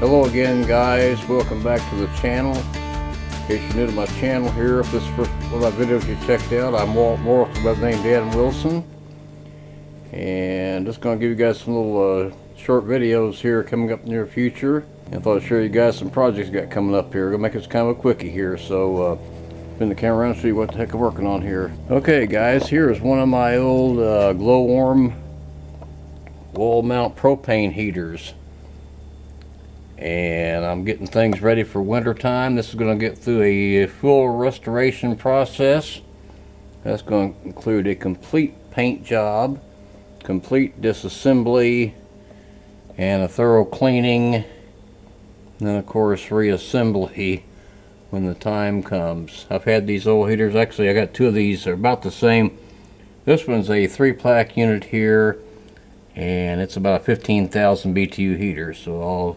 Hello again, guys. Welcome back to the channel. In case you're new to my channel here, if this is the first one of my videos you checked out, I'm Walt Morris by the name Dan Wilson. And just going to give you guys some little short videos here coming up in the near future. And I thought I'd show you guys some projects I got coming up here. Gonna make this kind of a quickie here, so spin the camera around and see what the heck I'm working on here. Okay guys, here is one of my old Glo-Warm wall mount propane heaters. And I'm getting things ready for winter time. This is going to get through a full restoration process. That's going to include a complete paint job, complete disassembly, and a thorough cleaning, and then of course reassembly when the time comes. I've had these old heaters, actually I got two of these, they're about the same. This one's a 3-plaque unit here, and it's about a 15,000 BTU heater, so I'll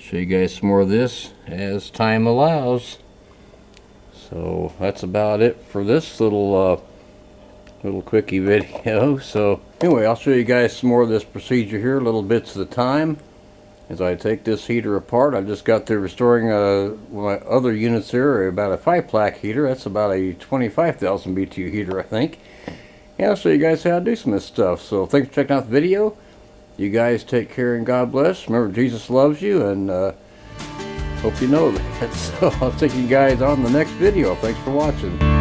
show you guys some more of this as time allows. So that's about it for this little quickie video. So anyway, I'll show you guys some more of this procedure here, little bits at a time, as I take this heater apart. I just got through restoring my other units there, about a 5-plaque heater. That's about a 25,000 BTU heater, I think. And I'll show you guys how to do some of this stuff. So thanks for checking out the video. You guys take care and God bless. Remember, Jesus loves you, and hope you know that. So I'll take you guys on the next video. Thanks for watching.